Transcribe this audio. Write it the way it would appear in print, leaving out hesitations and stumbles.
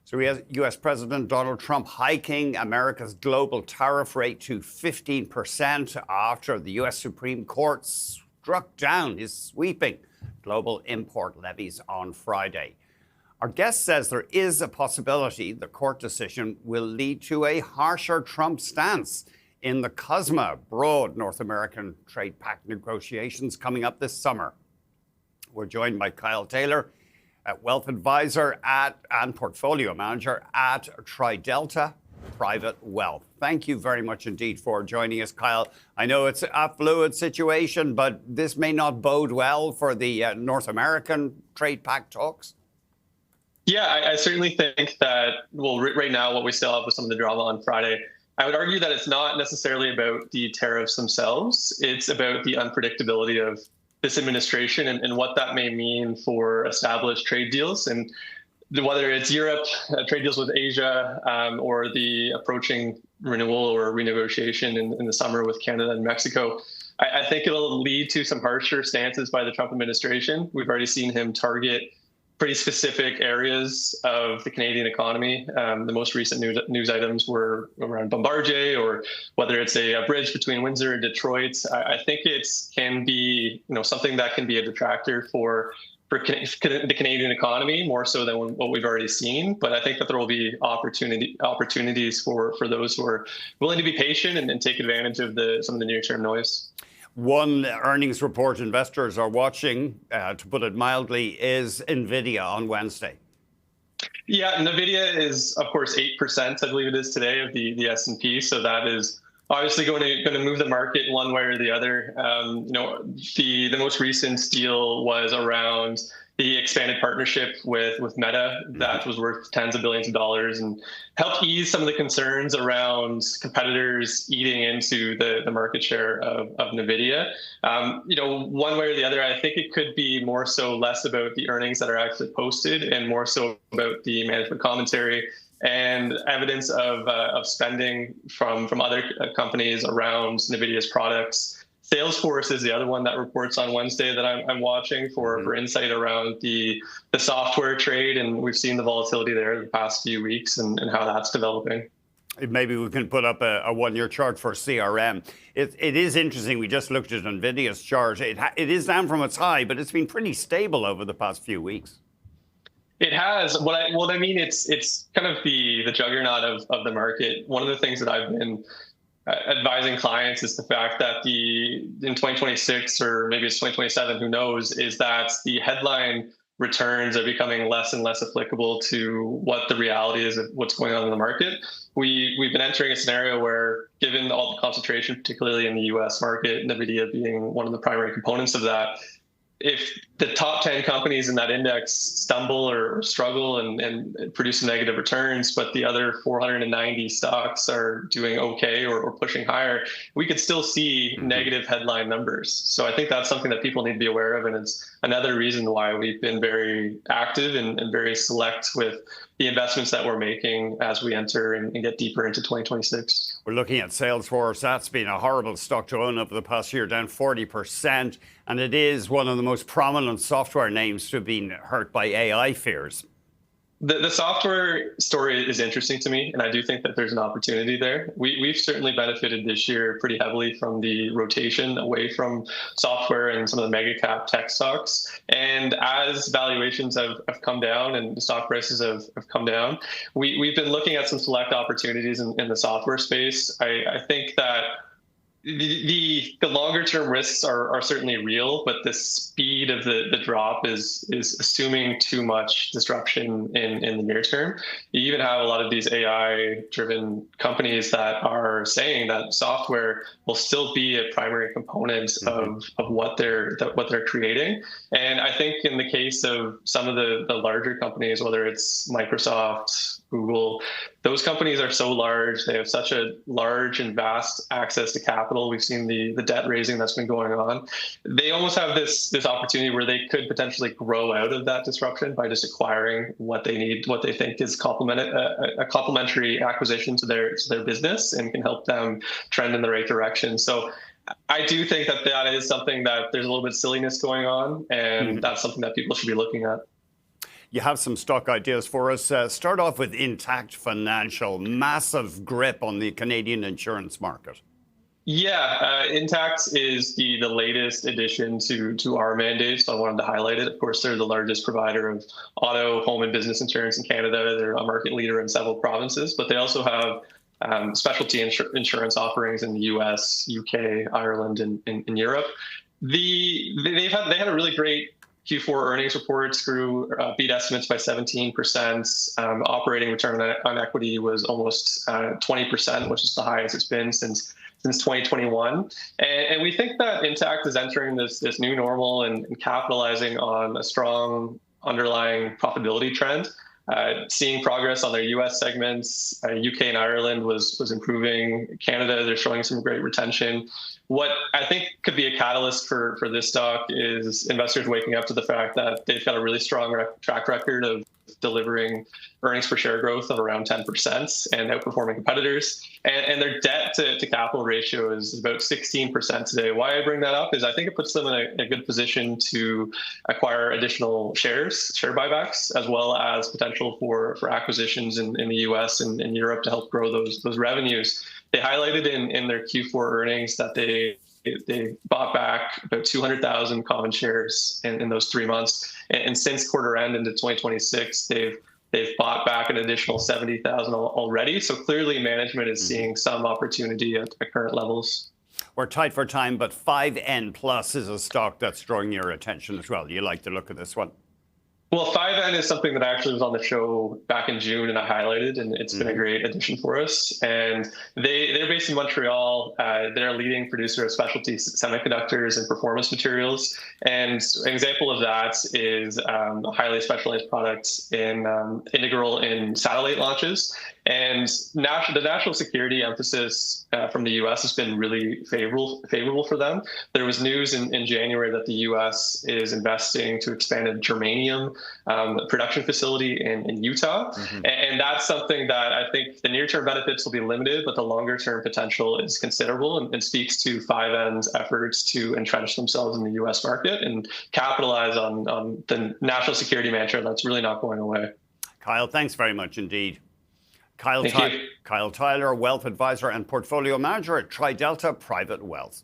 So we have U.S. President Donald Trump hiking America's global tariff rate to 15% after the U.S. Supreme Court struck down his sweeping global import levies on Friday. Our guest says there is a possibility the court decision will lead to a harsher Trump stance in the CUSMA broad North American trade pact negotiations coming up this summer. We're joined by Kyle Taylor, wealth advisor and portfolio manager at Tridelta Private Wealth. Thank you very much indeed for joining us, Kyle. I know it's a fluid situation, but this may not bode well for the North American trade pact talks. Yeah, I certainly think that, well, right now, what we still have with some of the drama on Friday, I would argue that it's not necessarily about the tariffs themselves. It's about the unpredictability of this administration and what that may mean for established trade deals. And whether it's Europe, trade deals with Asia, or the approaching renewal or renegotiation in the summer with Canada and Mexico, I think it'll lead to some harsher stances by the Trump administration. We've already seen him target pretty specific areas of the Canadian economy. The most recent news items were around Bombardier, or whether it's a bridge between Windsor and Detroit. I think it can be, something that can be a detractor for the Canadian economy, more so than what we've already seen. But I think that there will be opportunities for those who are willing to be patient and take advantage of some of the near-term noise. One earnings report investors are watching, to put it mildly, is Nvidia on Wednesday. Yeah, Nvidia is, of course, 8%, I believe it is today, of the S&P. So that is obviously going to move the market one way or the other. The most recent deal was around the expanded partnership with Meta that was worth tens of billions of dollars and helped ease some of the concerns around competitors eating into the market share of Nvidia. One way or the other, I think it could be more so less about the earnings that are actually posted and more so about the management commentary and evidence of spending from other companies around Nvidia's products. Salesforce is the other one that reports on Wednesday that I'm watching for insight around the software trade, and we've seen the volatility there the past few weeks and how that's developing. Maybe we can put up a one-year chart for CRM. It is interesting. We just looked at Nvidia's chart. It is down from its high, but it's been pretty stable over the past few weeks. It has. What I mean, it's kind of the juggernaut of the market. One of the things that I've been advising clients is the fact that in 2026, or maybe it's 2027, who knows, is that the headline returns are becoming less and less applicable to what the reality is of what's going on in the market. We've been entering a scenario where, given all the concentration, particularly in the US market, Nvidia being one of the primary components of that, if the top 10 companies in that index stumble or struggle and produce negative returns, but the other 490 stocks are doing okay or pushing higher, we could still see negative headline numbers. So I think that's something that people need to be aware of. And it's another reason why we've been very active and very select with the investments that we're making as we enter and get deeper into 2026. We're looking at Salesforce. That's been a horrible stock to own over the past year, down 40%. And it is one of the most prominent software names to have been hurt by AI fears. The software story is interesting to me, and I do think that there's an opportunity there. We've certainly benefited this year pretty heavily from the rotation away from software and some of the mega cap tech stocks. And as valuations have come down and the stock prices have come down, we've been looking at some select opportunities in the software space. I think that the longer term risks are certainly real, but the speed of the drop is assuming too much disruption in the near term. You even have a lot of these AI driven companies that are saying that software will still be a primary component of what they're creating. And I think in the case of some of the larger companies, whether it's Microsoft, Google, those companies are so large. They have such a large and vast access to capital. We've seen the debt raising that's been going on. They almost have this opportunity where they could potentially grow out of that disruption by just acquiring what they need, what they think is a complementary acquisition to their business and can help them trend in the right direction. So I do think that is something that there's a little bit of silliness going on, and that's something that people should be looking at. You have some stock ideas for us. Start off with Intact Financial, massive grip on the Canadian insurance market. Yeah, Intact is the latest addition to our mandate, so I wanted to highlight it. Of course, they're the largest provider of auto, home, and business insurance in Canada. They're a market leader in several provinces, but they also have specialty insurance offerings in the U.S., U.K., Ireland, and in Europe. They had a really great Q4 earnings report, beat estimates by 17%. Operating return on equity was almost 20%, which is the highest it's been since 2021. And we think that Intact is entering this new normal and capitalizing on a strong underlying profitability trend. Seeing progress on their U.S. segments, UK and Ireland was improving. Canada, they're showing some great retention. What I think could be a catalyst for this stock is investors waking up to the fact that they've got a really strong track record of delivering earnings per share growth of around 10% and outperforming competitors. And their debt to capital ratio is about 16% today. Why I bring that up is I think it puts them in a good position to acquire additional share buybacks, as well as potential for acquisitions in the US and in Europe to help grow those revenues. They highlighted in their Q4 earnings that they bought back about 200,000 common shares in those 3 months. And since quarter end into 2026, they've bought back an additional 70,000 already. So clearly management is seeing some opportunity at current levels. We're tight for time, but 5N Plus is a stock that's drawing your attention as well. You like the look of this one? Well, 5N is something that actually was on the show back in June and I highlighted, and it's been a great addition for us. And they're based in Montreal. They're a leading producer of specialty semiconductors and performance materials. And an example of that is a highly specialized product integral in satellite launches. And the national security emphasis from the U.S. has been really favorable for them. There was news in January that the U.S. is investing to expand a germanium production facility in Utah. And that's something that I think the near-term benefits will be limited, but the longer-term potential is considerable and speaks to 5N's efforts to entrench themselves in the U.S. market and capitalize on the national security mantra that's really not going away. Kyle, thanks very much indeed. Kyle Tyler, wealth advisor and portfolio manager at Tridelta Private Wealth.